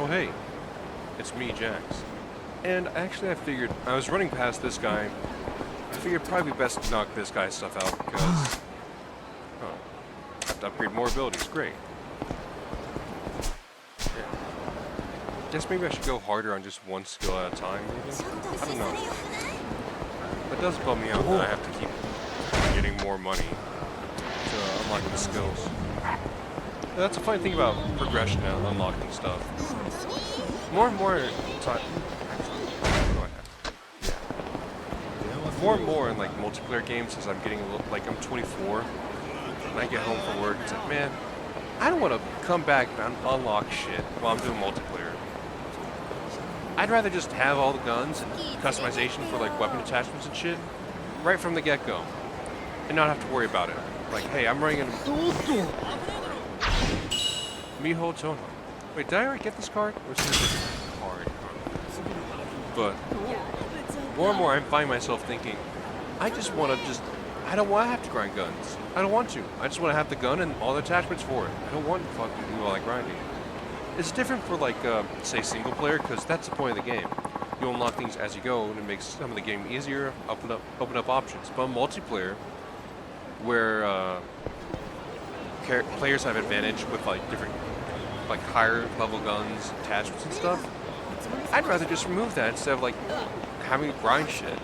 Oh hey, it's me, Jacs. And actually I figured, I was running past this guy, I figured probably best to knock this guy's stuff out because, oh, I have to upgrade more abilities, great. Yeah. Guess maybe I should go harder on just one skill at a time, maybe? I don't know. It does bum me out that I have to keep getting more money to unlock the skills. That's a funny thing about progression and unlocking stuff. More and more time. More and more in like multiplayer games, as I'm getting a little, like I'm 24, and I get home from work, it's like, man, I don't want to come back and unlock shit while I'm doing multiplayer. I'd rather just have all the guns and customization for like weapon attachments and shit right from the get-go, and not have to worry about it. Like, hey, I'm running in Miho Tono. Wait, did I already get this card? Or is this a card? But more and more, I'm finding myself thinking, I just want to I don't want to have to grind guns. I don't want to. I just want to have the gun and all the attachments for it. I don't want to fucking do all that grinding. It's different for like, say, single player, because that's the point of the game. You unlock things as you go, and it makes some of the game easier, open up options. But multiplayer, where players have advantage with like different, like higher level guns, attachments and stuff, I'd rather just remove that instead of like having to grind shit.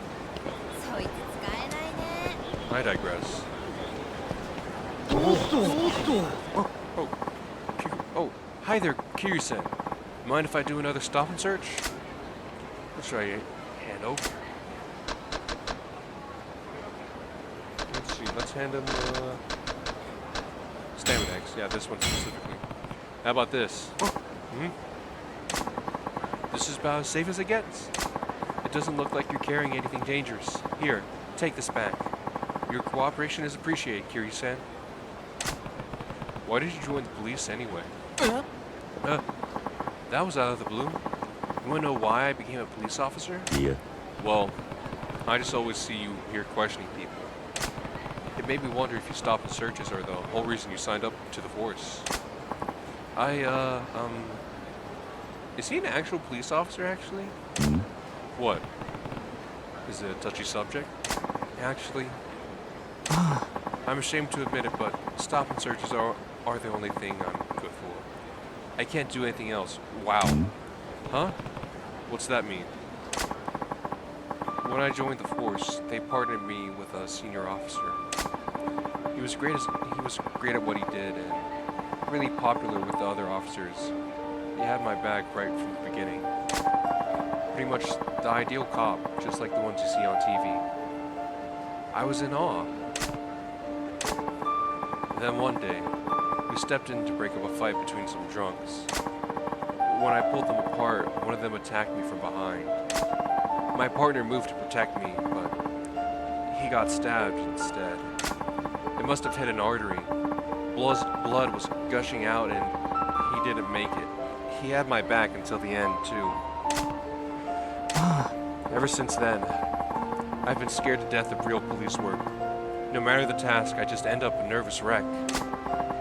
I digress. Oh, hi there, Kiryu-sen. Mind if I do another stop and search? Let's try it. Hand over. Let's see, let's hand him Staminax. Yeah, this one specifically. How about this? This is about as safe as it gets. It doesn't look like you're carrying anything dangerous. Here, take this back. Your cooperation is appreciated, Kiryu-san. Why did you join the police anyway? That was out of the blue. You wanna know why I became a police officer? Yeah. Well, I just always see you here questioning people. It made me wonder if your stop and searches are the whole reason you signed up to the force. Is he an actual police officer, actually? What? Is it a touchy subject? Actually, I'm ashamed to admit it, but stop and searches are the only thing I'm good for. I can't do anything else. Wow. Huh? What's that mean? When I joined the force, they partnered me with a senior officer. He was great at what he did and really popular with the other officers. He had my back right from the beginning. Pretty much the ideal cop, just like the ones you see on TV. I was in awe. Then one day, we stepped in to break up a fight between some drunks. When I pulled them apart, one of them attacked me from behind. My partner moved to protect me, but he got stabbed instead. It must have hit an artery. Blood was gushing out and he didn't make it. He had my back until the end, too. Ever since then, I've been scared to death of real police work. No matter the task, I just end up a nervous wreck.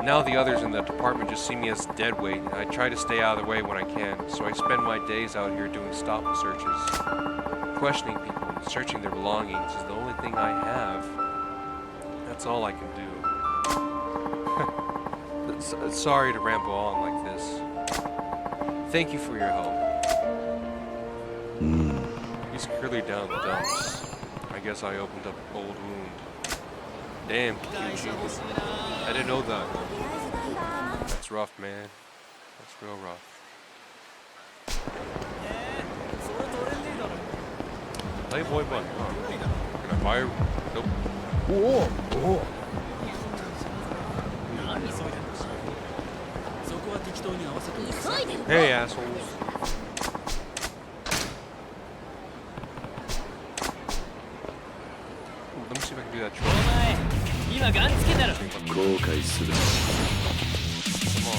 Now the others in the department just see me as dead weight, and I try to stay out of the way when I can, so I spend my days out here doing stop and searches. Questioning people and searching their belongings is the only thing I have. That's all I can do. Sorry to ramble on like this. Thank you for your help. He's clearly down in the dumps. I guess I opened up an old wound. Damn, Kiyoshi. I didn't know that. That's rough, man. That's real rough. Playboy button. Huh. Can I buy her? Nope. Whoa. Hey, assholes. Let me see if I can do that trick. Come on.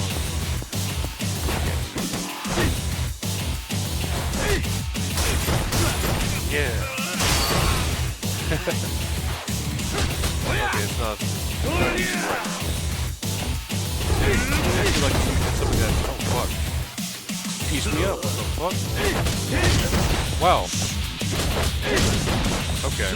Yeah. Okay, it's not easy right now. I feel like something that. Oh, fuck. pieced me up. What the fuck? Wow. Okay.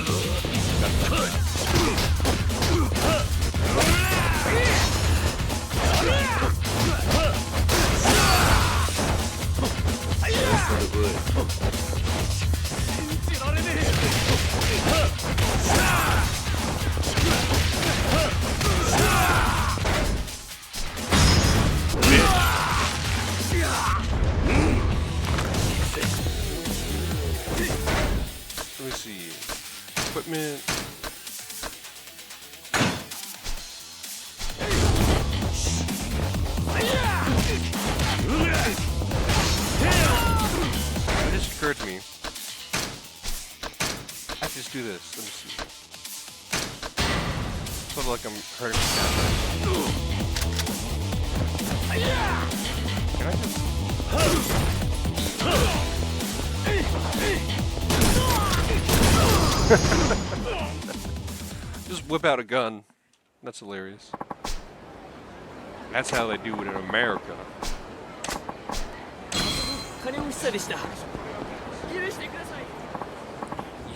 Let me see. Equipment. It just occurred to me. I can just do this. Let me see. Sort of like I'm hurting my Can I just... Just whip out a gun. That's hilarious. That's how they do it in America.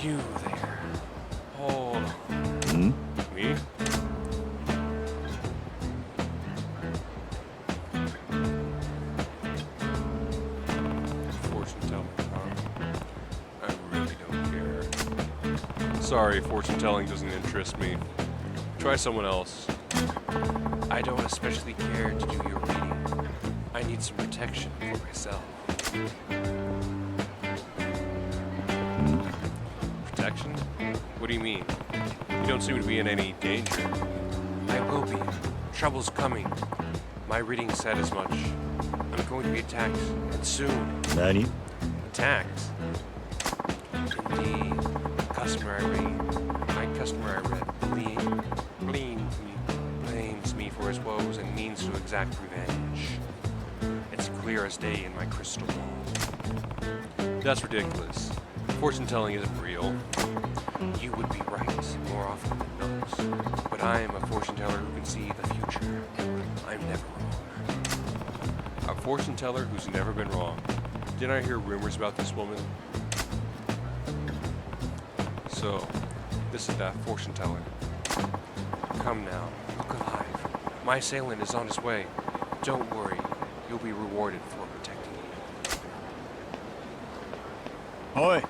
You there. Hold on. Me? Fortune telling, I really don't care. Sorry, fortune telling doesn't interest me. Try someone else. I don't especially care to do your reading. I need some protection for myself. Protection? What do you mean? You don't seem to be in any danger. I will be. Trouble's coming. My reading said as much. I'm going to be attacked, and soon. Nani? Attacked. Indeed. My customer I read blames me for his woes and means to exact revenge. It's clear as day in my crystal ball. That's ridiculous. Fortune telling isn't real. You would be right more often than not. But I am a fortune teller who can see the future. I'm never wrong. A fortune teller who's never been wrong. Didn't I hear rumors about this woman? So, this is that fortune teller. Come now, look alive. My assailant is on his way. Don't worry, you'll be rewarded for protecting you. Oi!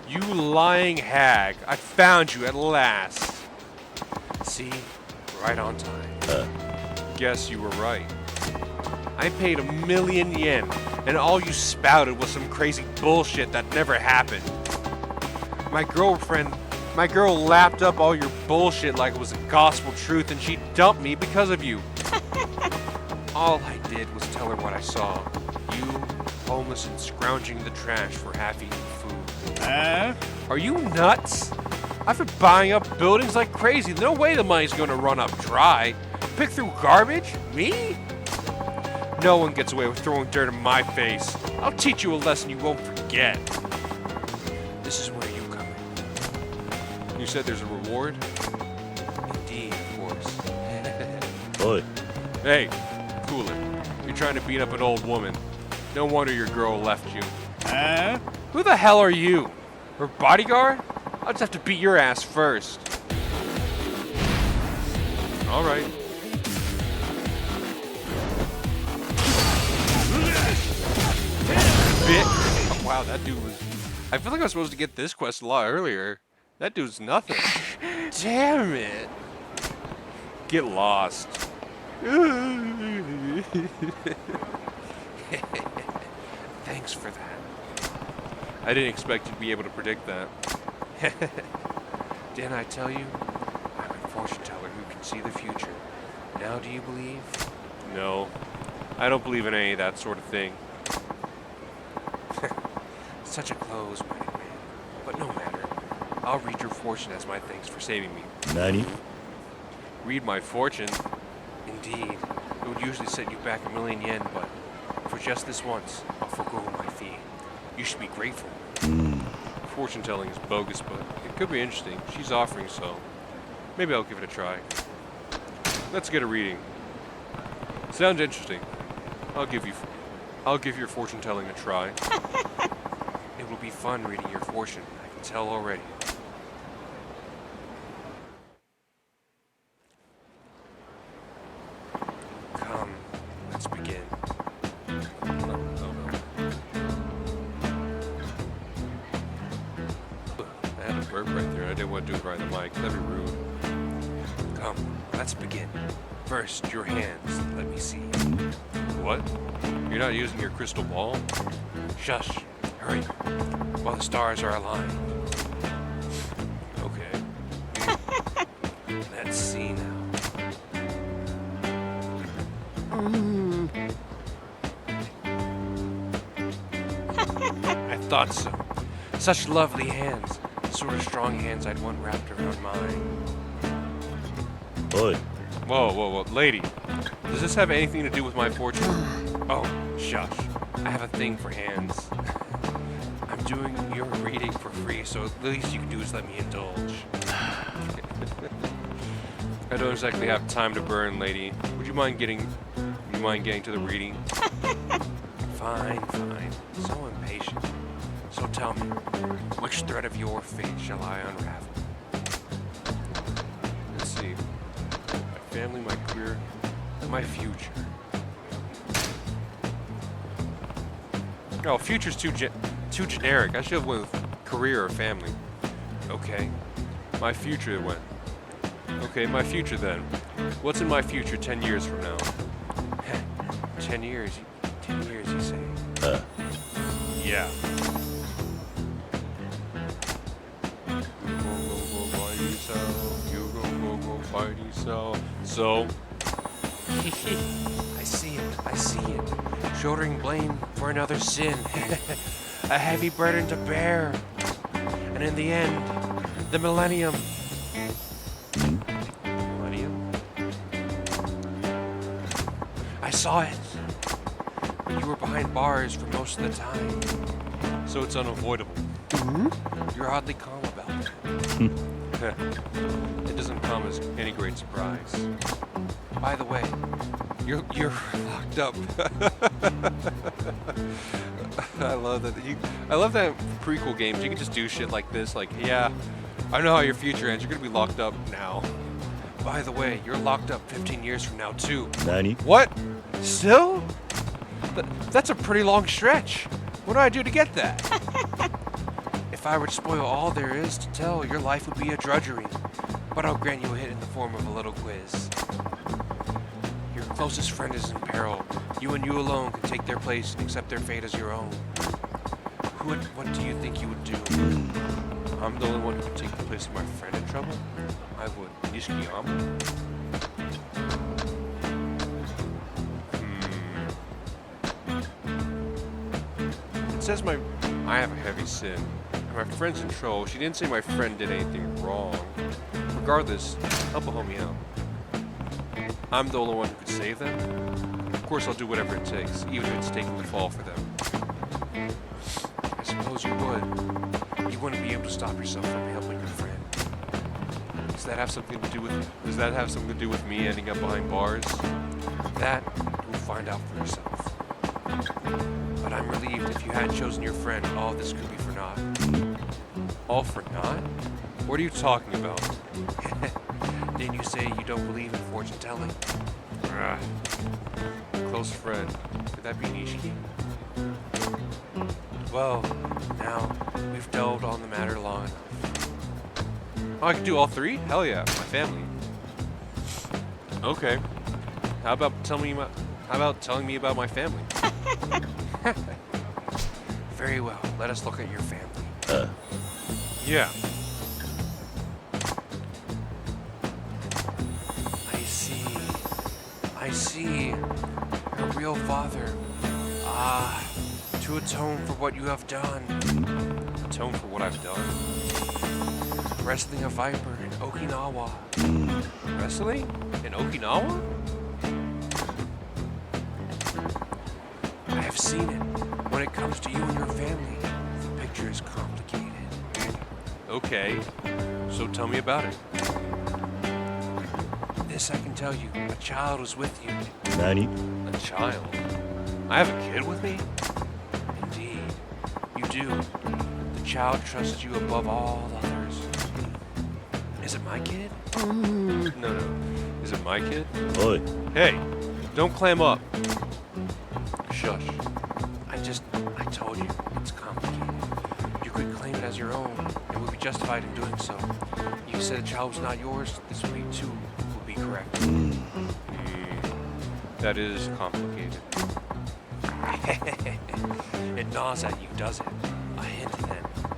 You lying hag! I found you at last! See? Right on time. Guess you were right. I paid 1,000,000 yen, and all you spouted was some crazy bullshit that never happened. My girl lapped up all your bullshit like it was a gospel truth, and she dumped me because of you. All I did was tell her what I saw. You, homeless and scrounging the trash for half-eaten food. Are you nuts? I've been buying up buildings like crazy. No way the money's gonna run up dry. Pick through garbage? Me? No one gets away with throwing dirt in my face. I'll teach you a lesson you won't forget. This is where you come in. You said there's a reward? Indeed, of course. Oi. Hey, cool it. You're trying to beat up an old woman. No wonder your girl left you. Who the hell are you? Her bodyguard? I'll just have to beat your ass first. Alright. Oh, wow, that dude was... I feel like I was supposed to get this quest a lot earlier. That dude's nothing. Damn it. Get lost. Thanks for that. I didn't expect you to be able to predict that. Didn't I tell you? I'm a fortune teller who can see the future. Now do you believe? No. I don't believe in any of that sort of thing. Such a close-minded man. But no matter. I'll read your fortune as my thanks for saving me. Nani? Read my fortune? Indeed. It would usually set you back 1,000,000 yen, but for just this once, I'll forgo my fee. You should be grateful. Fortune telling is bogus, but it could be interesting. She's offering, so maybe I'll give it a try. Let's get a reading. Sounds interesting. I'll give you I'll give your fortune telling a try. It will be fun reading your fortune, I can tell already. Come, let's begin. I had a burp right there. I didn't want to do it right on the mic. That'd be rude. Come, let's begin. First, your hands. Let me see. What? You're not using your crystal ball? Shush. Hurry. While the stars are aligned. Okay. Let's see now. I thought so. Such lovely hands. The sort of strong hands I'd want wrapped around mine. Oi. Whoa, lady. Does this have anything to do with my fortune? Oh, shush. I have a thing for hands. I'm doing your reading for free, so the least you can do is let me indulge. I don't exactly have time to burn, lady. Would you mind getting to the reading? Fine. So impatient. So tell me, which thread of your fate shall I unravel? Let's see. My family, my career, my future. Oh, future's too generic. I should have went with career or family. Okay. My future went. Okay, my future then. What's in my future 10 years from now? 10 years? 10 years, you say? Yeah. So? I see it. Shouldering blame for another sin. A heavy burden to bear. And in the end, the millennium. Millennium? I saw it. But you were behind bars for most of the time. So it's unavoidable. You're oddly calm about it. It doesn't come as any great surprise. By the way, you're locked up. I love that. I love that prequel games. You can just do shit like this. Like, yeah, I know how your future ends. You're gonna be locked up now. By the way, you're locked up 15 years from now too. Nani? What? Still? That's a pretty long stretch. What do I do to get that? If I were to spoil all there is to tell, your life would be a drudgery. But I'll grant you a hit in the form of a little quiz. Your closest friend is in peril. You and you alone can take their place and accept their fate as your own. What do you think you would do? I'm the only one who could take the place of my friend in trouble? I would. Nishikiyama? It says I have a heavy sin. And my friend's in trouble. She didn't say my friend did anything wrong. Regardless, help a homie out. I'm the only one who could save them. Of course, I'll do whatever it takes, even if it's taking the fall for them. I suppose you would. You wouldn't be able to stop yourself from helping your friend. Does that have something to do with me ending up behind bars? That you'll find out for yourself. But I'm relieved if you had chosen your friend, all this could be for naught. All for naught? What are you talking about? Didn't you say you don't believe in fortune telling? Close friend. Could that be Nishiki? Well, now we've delved on the matter long enough. Oh, I can do all three? Hell yeah, my family. Okay. How about telling me about my family? Very well. Let us look at your family. Yeah. I see. Your real father. To atone for what you have done. Atone for what I've done? Wrestling a viper in Okinawa. Wrestling? In Okinawa? I have seen it. When it comes to you and your family, the picture is complicated. Okay, so tell me about it. This I can tell you. A child was with you. Nani? A child? I have a kid with me? Indeed, you do. The child trusts you above all others. Is it my kid? No. Is it my kid? Oi. Hey, don't clam up. Shush. I told you, it's complicated. You could claim it as your own, and would be justified in doing so. You said the child was not yours, this would be too, would be correct. That is complicated. It gnaws at you, does it? A hint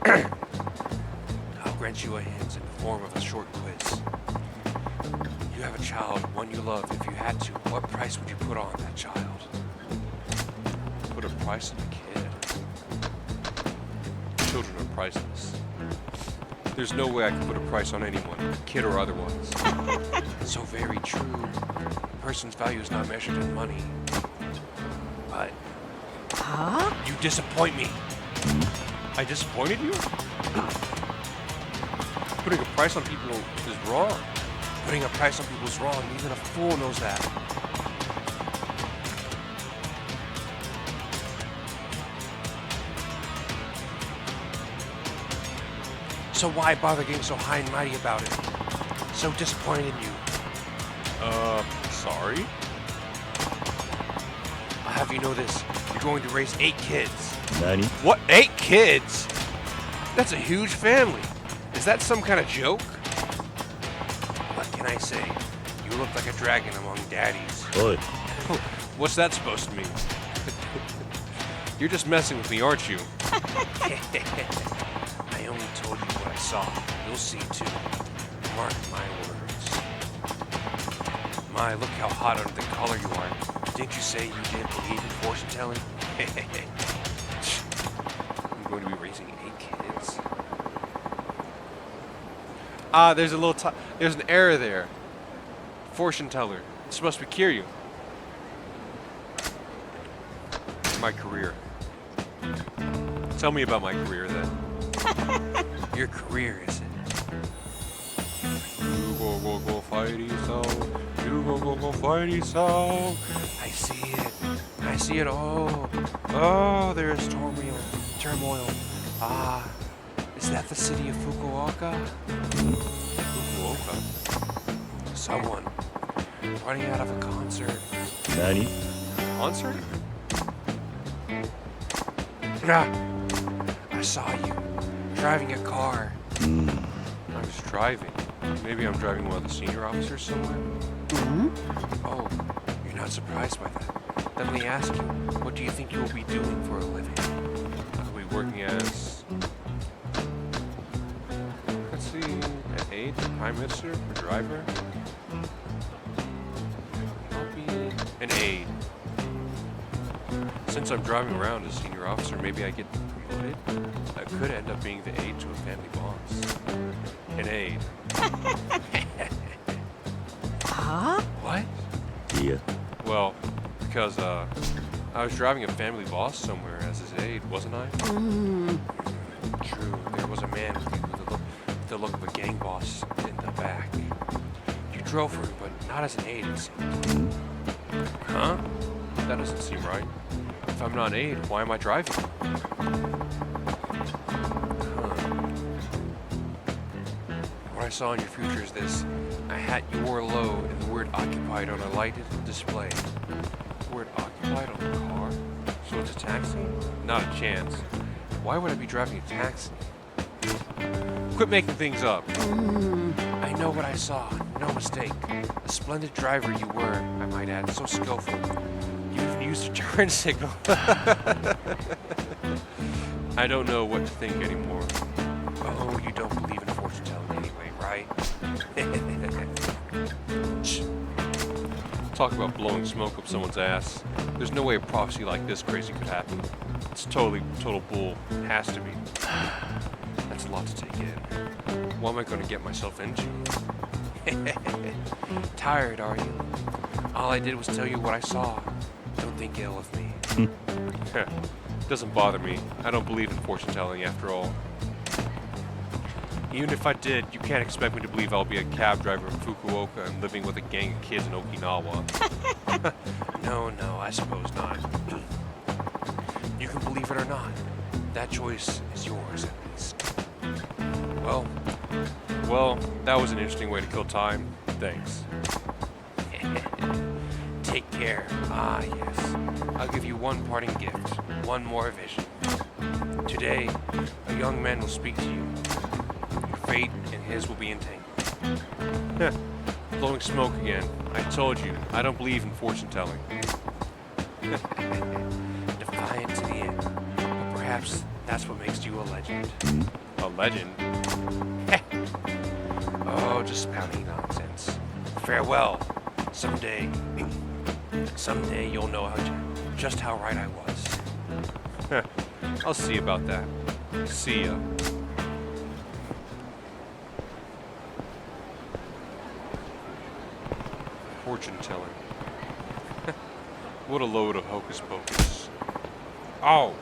then. I'll grant you a hint in the form of a short quiz. You have a child, one you love. If you had to, what price would you put on that child? Put a price on a kid? Children are priceless. There's no way I could put a price on anyone, kid or otherwise. So very true. A person's value is not measured in money. But... Huh? You disappoint me. I disappointed you? Putting a price on people is wrong. Putting a price on people is wrong. Even a fool knows that. So why bother getting so high and mighty about it? So disappointed in you. Sorry? I'll have you know this. You're going to raise 8 kids. Nani? What? 8 kids? That's a huge family. Is that some kind of joke? What can I say? You look like a dragon among daddies. Oi. What's that supposed to mean? You're just messing with me, aren't you? I only told you what I saw. You'll see too. Mark my words. My, look how hot under the collar you are. Didn't you say you didn't believe in fortune telling? I'm going to be raising 8 kids. Ah, there's a little there's an error there. Fortune teller. It's supposed to be Kiryu. My career. Tell me about my career then. Your career, is it? You go fighty so. You go fighty so. I see it all. Oh, there's turmoil. Ah, is that the city of Fukuoka? Fukuoka? Someone running out of a concert. Nani? Concert? Ah, I saw you driving a car. I was driving. Maybe I'm driving one of the senior officers somewhere. Oh, you're not surprised by that. Then let me ask you, what do you think you'll be doing for a living? I'll be working as... Let's see, an aide, prime minister, a driver? I'll be an aide. Since I'm driving around as senior officer, maybe I get promoted? I could end up being the aide to a family boss. An aide. Huh? What? Yeah. Well, because I was driving a family boss somewhere as his aide, wasn't I? True. There was a man with the look of a gang boss in the back. You drove for him, but not as an aide, it seemed. Huh? That doesn't seem right. If I'm not an aide, why am I driving? What I saw in your future is this. A hat you wore low and the word occupied on a lighted display. The word occupied on the car? So it's a taxi? Not a chance. Why would I be driving a taxi? Quit making things up. I know what I saw. No mistake. A splendid driver you were, I might add. So skillful. You even used a turn signal. I don't know what to think anymore. Oh, you don't believe in fortune telling anyway, right? Talk about blowing smoke up someone's ass. There's no way a prophecy like this crazy could happen. It's total bull. It has to be. That's a lot to take in. What am I going to get myself into? Tired, are you? All I did was tell you what I saw. Don't think ill of me. Doesn't bother me. I don't believe in fortune telling after all. Even if I did, you can't expect me to believe I'll be a cab driver in Fukuoka and living with a gang of kids in Okinawa. No, I suppose not. not, that choice is yours at least. Well, that was an interesting way to kill time. Thanks. Take care. Ah, yes. I'll give you one parting gift, one more vision. Today, a young man will speak to you. Your fate and his will be entangled. Blowing smoke again. I told you, I don't believe in fortune-telling. Defiant to the end. But perhaps that's what makes you a legend. A legend? Oh, just spouting nonsense. Farewell. Someday you'll know just how right I was. I'll see about that. See ya. Fortune-telling. What a load of hocus pocus. Oh!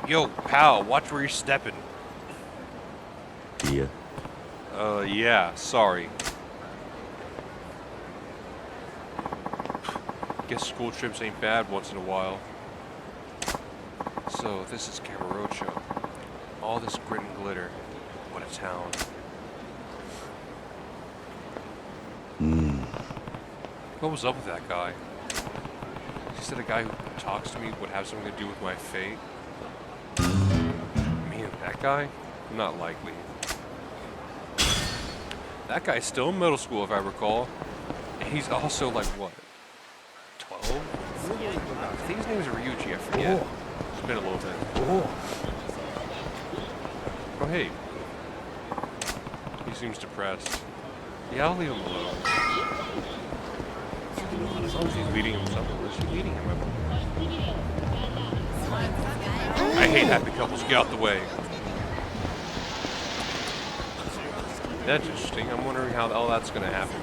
Yo, pal, watch where you're stepping. Yeah. Yeah, sorry. Guess school trips ain't bad once in a while. So, this is Camarocho. All this grit and glitter. What a town. What was up with that guy? He said a guy who talks to me would have something to do with my fate. Me and that guy? Not likely. That guy's still in middle school, if I recall. And he's also like, what? 12? I think his name is Ryuji, I forget. It's been a little bit. Oh, hey. He seems depressed. Yeah, I'll leave him alone. As long as he's leading him somewhere. Where's he leading him? I hate happy couples. Get out the way. That's interesting. I'm wondering how all that's going to happen.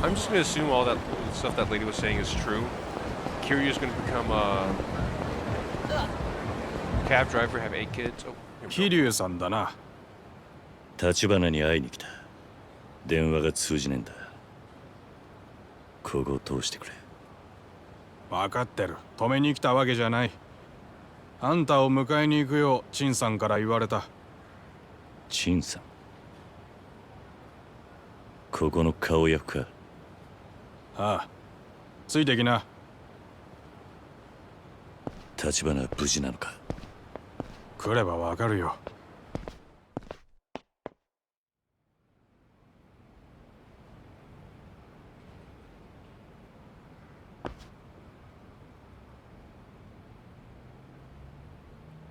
I'm just going to assume all that stuff that lady was saying is true. Kiryu's going to become a cab driver, have 8 kids. Oh, Kiryu-sanだな。立花に会いに来た。電話が通じねえんだ。ここを通してくれ。分かってる。止めに来たわけじゃない。あんたを迎えに行くよう陳さんから言われた。陳さん。ここの顔役か。ああ。ついてきな。立花は無事なのか。来ればわかるよ。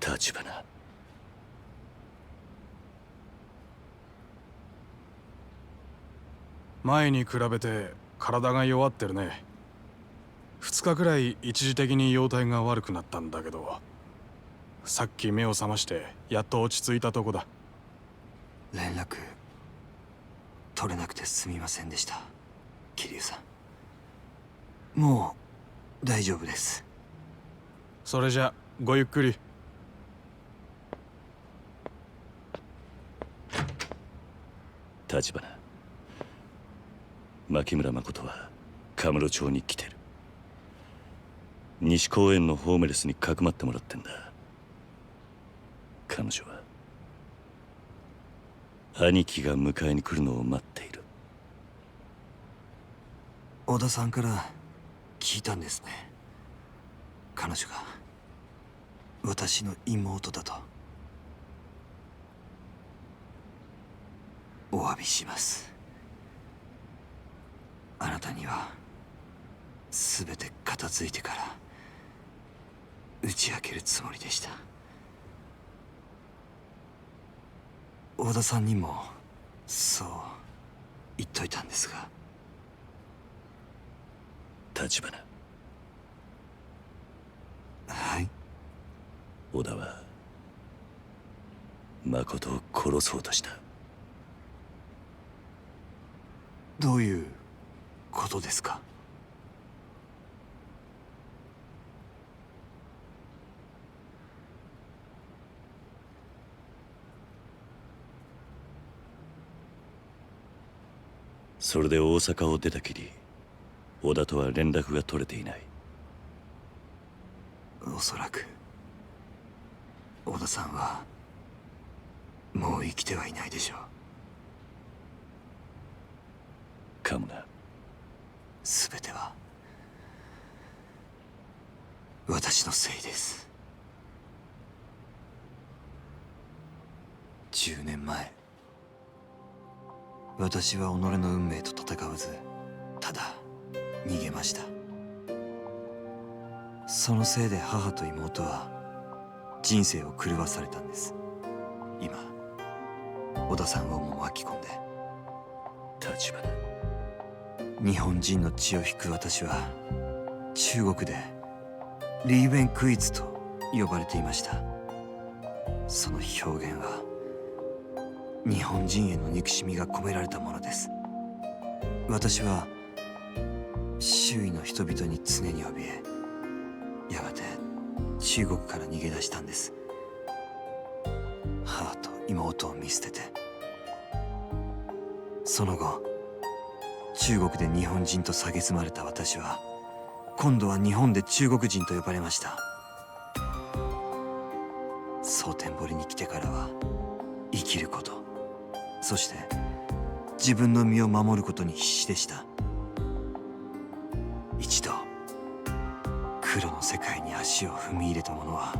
立花。前に比べて体が弱ってるね。2日くらい一時的に容体が悪くなったんだけど、さっき目を覚ましてやっと落ち着いたとこだ。連絡取れなくてすみませんでした、桐生さん。もう大丈夫です。それじゃごゆっくり。立花。牧村誠はカムロ町に来てる。西公園のホームレスにかくまってもらってんだ。彼女は兄貴が迎えに来るのを待っている。小田さんから聞いたんですね。彼女が私の妹だと。お詫びします。あなたには全て片付いてから打ち明けるつもりでした。小田さんにもそう言っといたんですが。立花。はい。小田は誠を殺そうとした。どういうことですか？それで大阪を出たきり、小田とは連絡が取れていない。おそらく小田さんはもう生きてはいないでしょう。かもな。全ては私のせいです。10年前、私は己の運命と戦わず、ただ逃げました。そのせいで母と妹は人生を狂わされたんです。今小田さんをも巻き込んで。立花。日本人の血を引く私は中国でリーベンクイズと呼ばれていました。その表現は日本人への憎しみが込められたものです。私は周囲の人々に常に怯え、やがて中国から逃げ出したんです。母と妹を見捨てて。その後中国で日本人と蔑まれた私は、今度は日本で中国人と呼ばれました。蒼天堀に来てからは生きること、そして自分の身を守ることに必死でした。一度黒の世界に足を踏み入れた者は、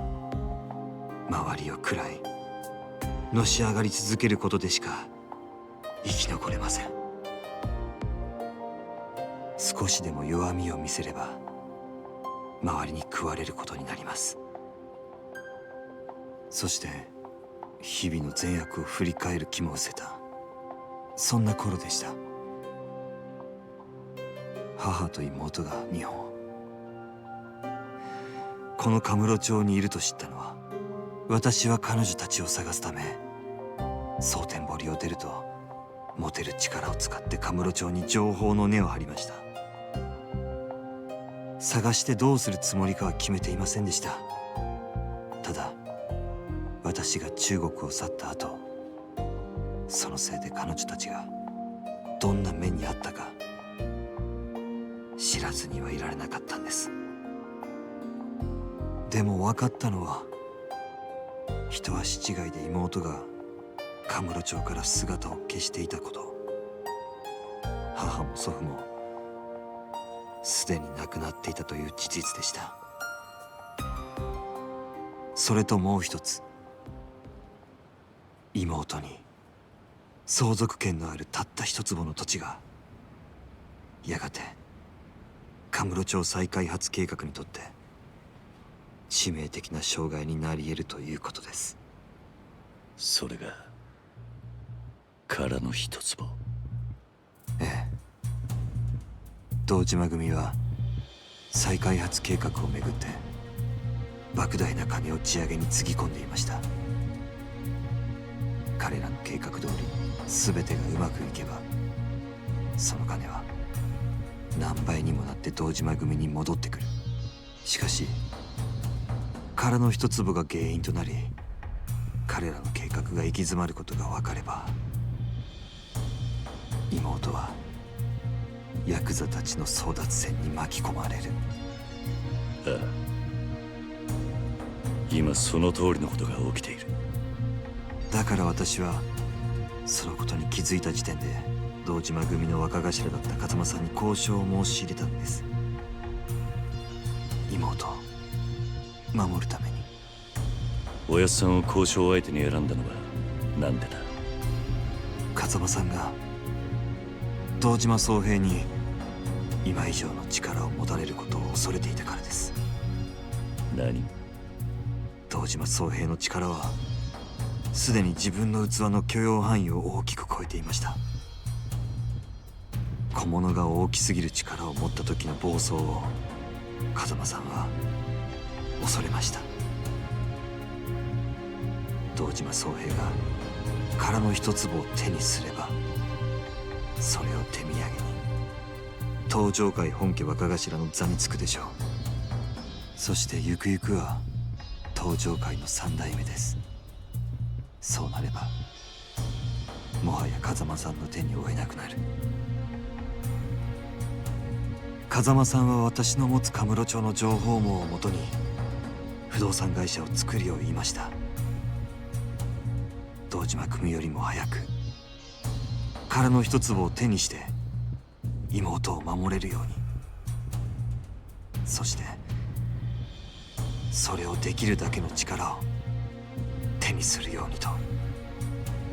周りを喰らいのし上がり続けることでしか生き残れません。少しでも弱みを見せれば周りに食われることになります。そして日々の善悪を振り返る気も失せた、そんな頃でした。母と妹が日本、このカムロ町にいると知ったのは、私は彼女たちを探すため蒼天堀を出ると、持てる力を使ってカムロ町に情報の根を張りました。探してどうするつもりかは決めていませんでした。ただ私が中国を去った後、そのせいで彼女たちがどんな目にあったか知らずにはいられなかったんです。でも分かったのは、一足違いで妹がカムロ町から姿を消していたこと。母も祖父もすでに亡くなっていたという事実でした。それともう一つ、妹に相続権のあるたった一坪の土地が、やがてカムロ町再開発計画にとって致命的な障害になり得るということです。それが殻の一坪。ええ。堂島組は再開発計画をめぐって莫大な金を地上げにつぎ込んでいました。彼らの計画通り全てがうまくいけば、その金は何倍にもなって堂島組に戻ってくる。しかし殻の一坪が原因となり、彼らの計画が行き詰まることが分かれば、妹はヤクザたちの争奪戦に巻き込まれる。ああ、今その通りのことが起きている。だから私はそのことに気づいた時点で、堂島組の若頭だった風間さんに交渉を申し入れたんです。妹を守るために。おやっさんを交渉相手に選んだのはなんでだ。風間さんが堂島宗平に今以上の力を持たれることを恐れていたからです。何？堂島宗平の力はすでに自分の器の許容範囲を大きく超えていました。小物が大きすぎる力を持った時の暴走を風間さんは恐れました。堂島宗平が殻の一粒を手にすれば、それを手土産に東上界本家若頭の座につくでしょう。そしてゆくゆくは東上界の三代目です。そうなればもはや風間さんの手に負えなくなる。風間さんは私の持つカムロ町の情報網をもとに不動産会社を作るよう言いました。堂島組よりも早く殻の一粒を手にして妹を守れるように、そしてそれをできるだけの力を手にするようにと。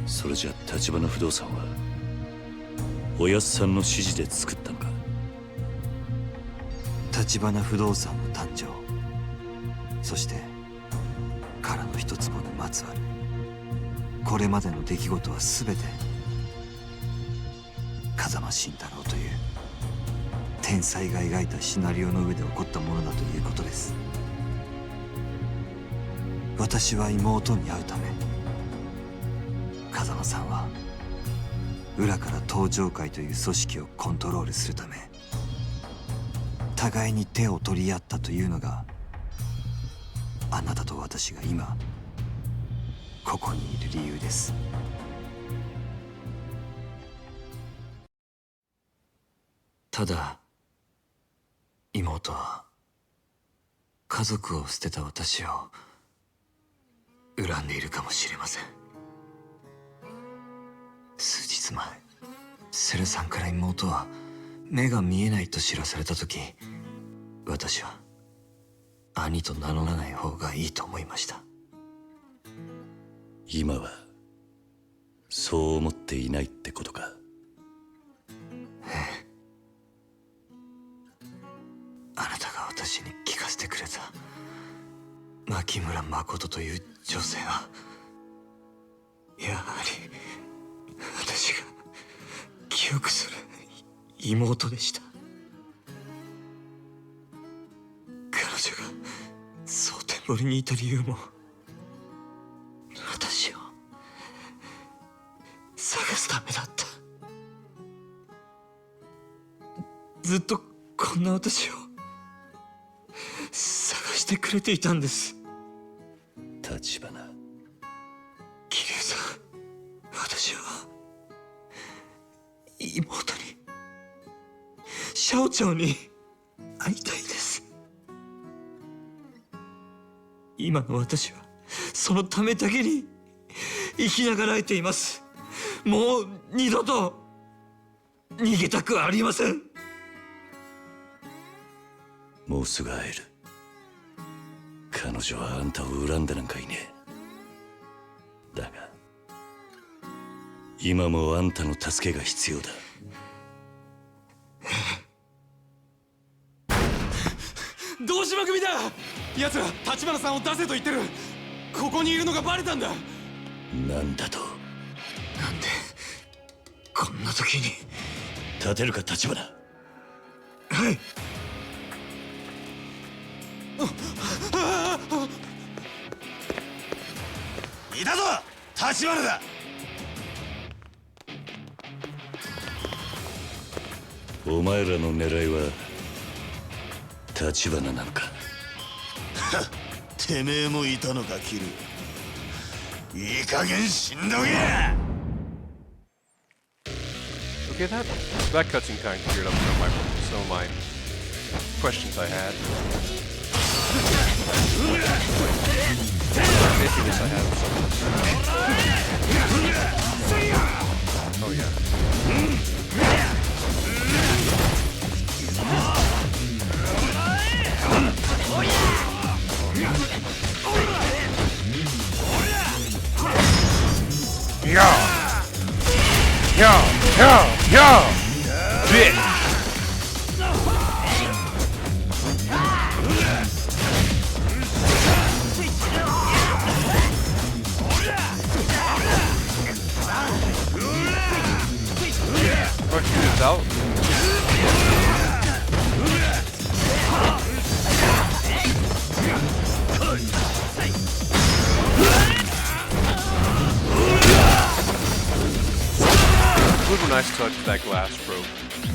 それじゃ橘不動産はおやっさんの指示で作ったのか。橘不動産の誕生、そして殻の一坪にまつわるこれまでの出来事は全て風間慎太郎という天才が描いたシナリオの上で起こったものだということです。私は妹に会うため、風間さんは裏から東上会という組織をコントロールするため互いに手を取り合ったというのが、あなたと私が今ここにいる理由です。ただ妹は家族を捨てた私を恨んでいるかもしれません。数日前、セルさんから妹は目が見えないと知らされた時、私は兄と名乗らない方がいいと思いました。今はそう思っていないってことか。ええ。あなたが私に聞かせてくれた牧村誠という女性は、やはり私が記憶する妹でした。彼女が蒼天堀にいた理由も、私を探すためだった。ずっとこんな私を探してくれていたんです。橘、桐生さん、私は妹に、シャオちゃんに会いたいです。今の私はそのためだけに生きながらえています。もう二度と逃げたくはありません。もうすぐ会える。彼女はあんたを恨んでなんかいねえ。だが今もあんたの助けが必要だ。堂島組だ。奴ら橘さんを出せと言ってる。ここにいるのがバレたんだ。なんだと。なんでこんな時に。立てるか橘。はい。いたぞ橘だ。お前らの狙いは橘なのか。てめえもいたのかキル。いい加減死んどけ。 Okay, that cutscene kind of cleared up some of my questions I had. Maybe this I had some. Oh yeah. Bitch. Pushing this out. It would be nice to touch that glass broke.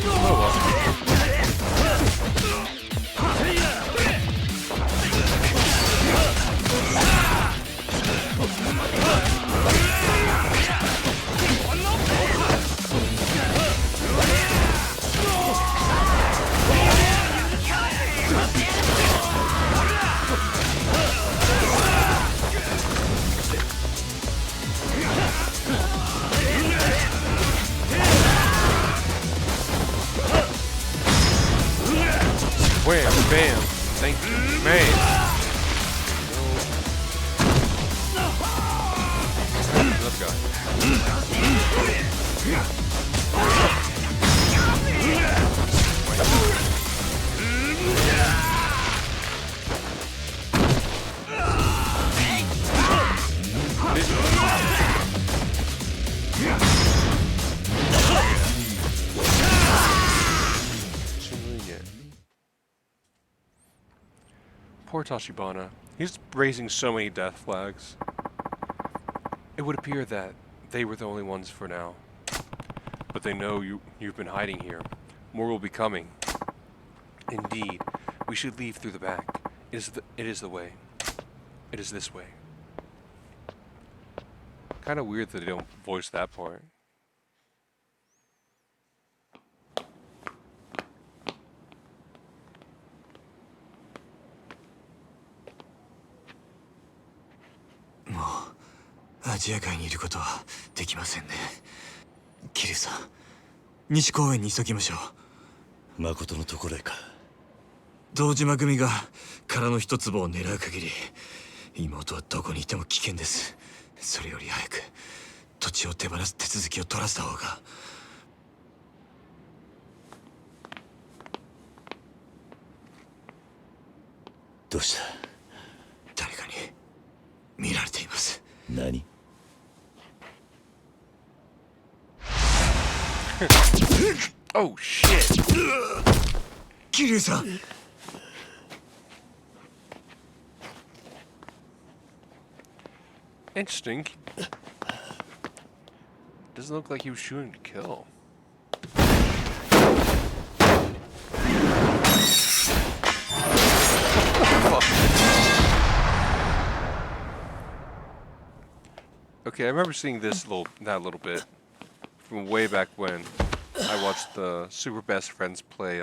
Oh well. Thank you, man. Let's go. Poor Tachibana. He's raising so many death flags. It would appear that they were the only ones for now. But they know you've been hiding here. More will be coming. Indeed, we should leave through the back. It is the way. It is this way. Kind of weird that they don't voice that part. Mo, アジア界にいることはできませんね。キリさん、西公園に急ぎましょう。誠のところへか。堂島組が殻の一粒を狙う限り、妹はどこにいても危険です。それより早く土地を手放す手続きを取らせた方が。どうした？誰かに見られています。何？Oh shit! 桐生さん。Interesting. Doesn't look like he was shooting to kill. Okay, I remember seeing that little bit from way back when I watched the Super Best Friends play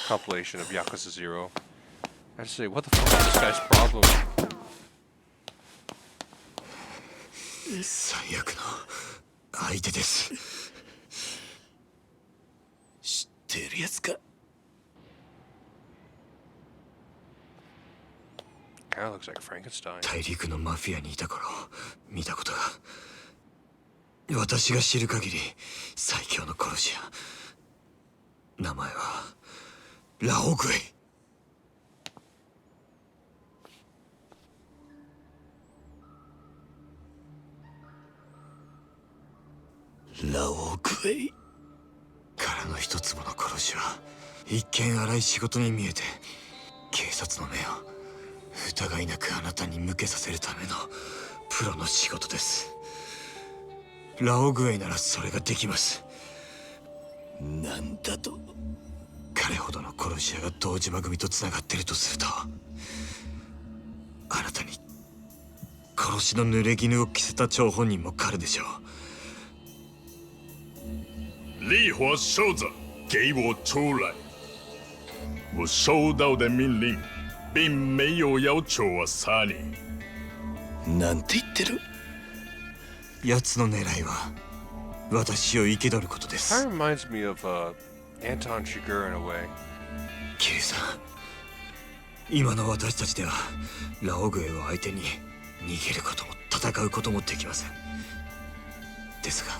compilation of Yakuza 0. I just say, what the fuck is this guy's problem? 最悪の相手です。知っているやつか。Kind of looks like Frankenstein. 大陸のマフィアにいた頃見たことが。私が知る限り最強の殺し屋。名前はラオグエイ。ラオグエイ。殻の一粒の殺しは一見荒い仕事に見えて、警察の目を疑いなくあなたに向けさせるためのプロの仕事です。ラオグエイならそれができます。なんだと？彼ほどの殺し屋が堂島組とつながってるとすると、あなたに殺しの濡れ衣を着せた張本人も彼でしょう。烈火收着，给我出来！我收到的命令，并没有要求我杀你。なんて言ってる？奴の狙いは私を生け取ることです。 Kind of reminds me of Anton Chigurh in a way. キリさん、今の私たちではラオグエを相手に逃げることも戦うこともできません。ですが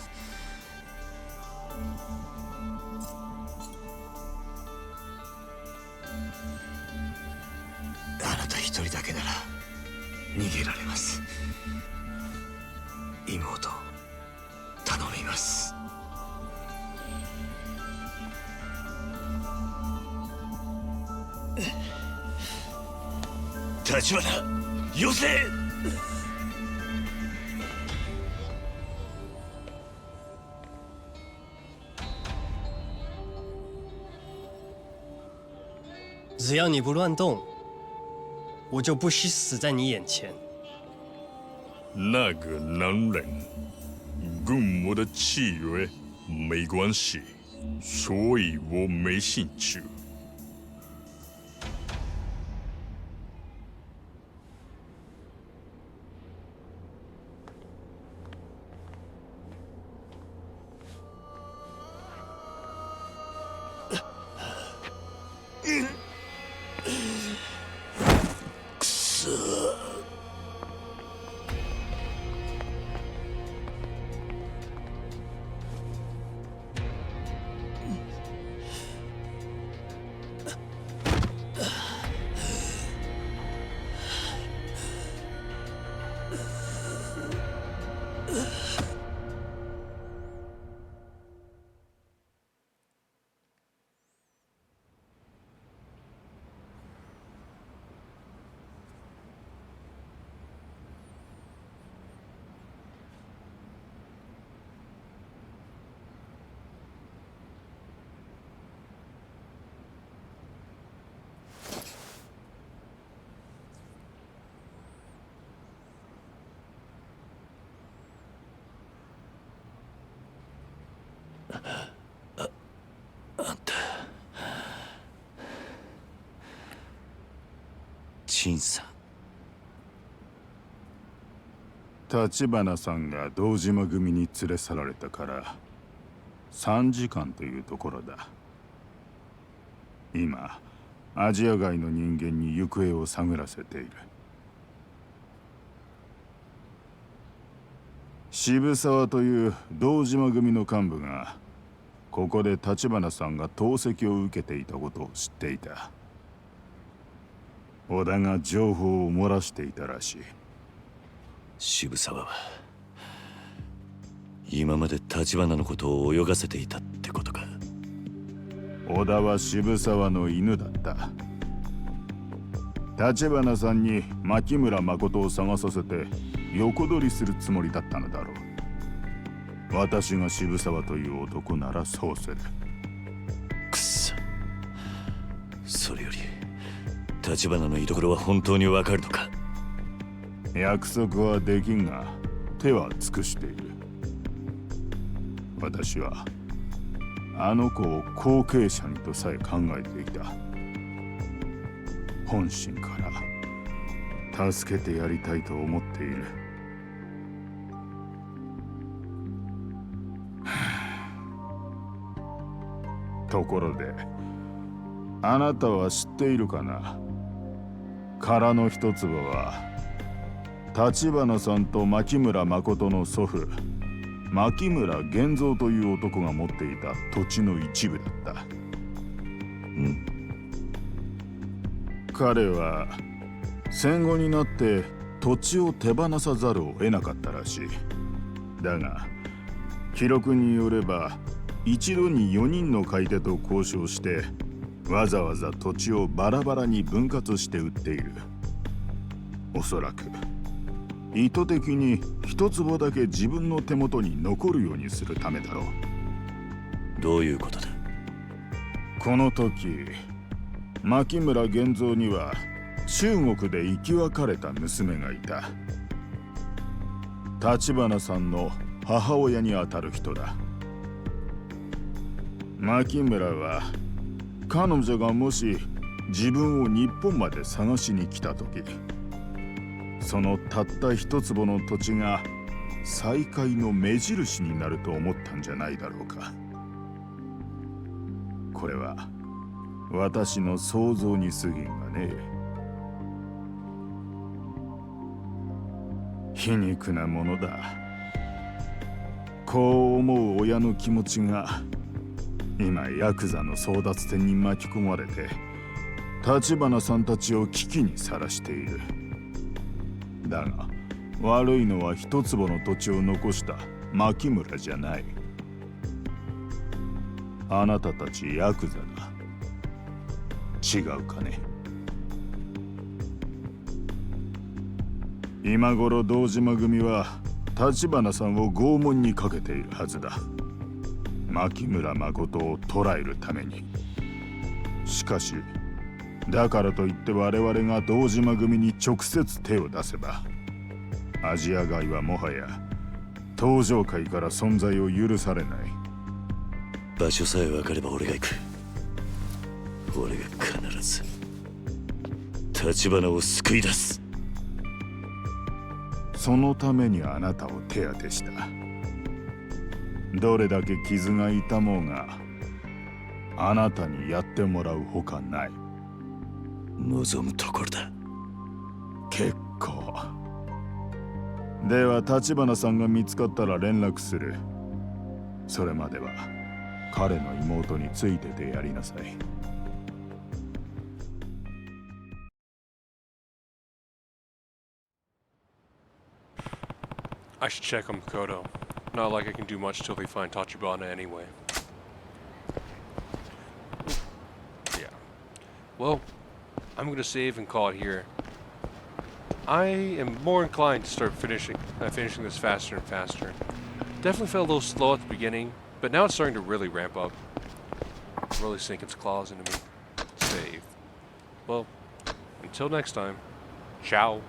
あなた一人だけなら逃げられます。妹、頼みます。立花、よせ！只要你不乱动，我就不惜死在你眼前。那个男人跟我的契约没关系，所以我没兴趣。あんた陳さん。立花さんが堂島組に連れ去られたから3時間というところだ。今アジア外の人間に行方を探らせている。渋沢という堂島組の幹部がここで立花さんが投石を受けていたことを知っていた。織田が情報を漏らしていたらしい。渋沢は今まで立花のことを泳がせていたってことか。織田は渋沢の犬だった。立花さんに牧村誠を探させて横取りするつもりだったのだろう。私が渋沢という男ならそうする。くっそ。それより立花の居所は本当にわかるのか。約束はできんが手は尽くしている。私はあの子を後継者にとさえ考えていた。本心から助けてやりたいと思っている。ところであなたは知っているかな。殻の一粒は立花さんと牧村誠の祖父牧村源三という男が持っていた土地の一部だった。彼は戦後になって土地を手放さざるを得なかったらしい。だが記録によれば一度に4人の買い手と交渉してわざわざ土地をバラバラに分割して売っている。おそらく意図的に一坪だけ自分の手元に残るようにするためだろう。どういうことだ。この時牧村源三には中国で生き別れた娘がいた。立花さんの母親にあたる人だ。牧村は彼女がもし自分を日本まで探しに来た時、そのたった一坪の土地が再会の目印になると思ったんじゃないだろうか。これは私の想像に過ぎんがね。皮肉なものだ。こう思う親の気持ちが今ヤクザの争奪戦に巻き込まれて立花さんたちを危機にさらしている。だが悪いのは一坪の土地を残した牧村じゃない。あなたたちヤクザだ。違うかね。今頃堂島組は立花さんを拷問にかけているはずだ。牧村誠を捕らえるために。しかしだからといって我々が堂島組に直接手を出せばアジア外はもはや登場界から存在を許されない。場所さえ分かれば俺が行く。俺が必ず立花を救い出す。そのためにあなたを手当てした。どれだけ傷が痛もうがあなたにやってもらうほかない。望むところだ。結構。では立花さんが見つかったら連絡する。それまでは彼の妹についててやりなさい。I should check on Makoto. Not like I can do much till they find Tachibana anyway. Yeah. Well, I'm gonna save and call it here. I am more inclined to start finishing this faster and faster. Definitely felt a little slow at the beginning, but now it's starting to really ramp up. Really sink its claws into me. Save. Well, until next time, ciao.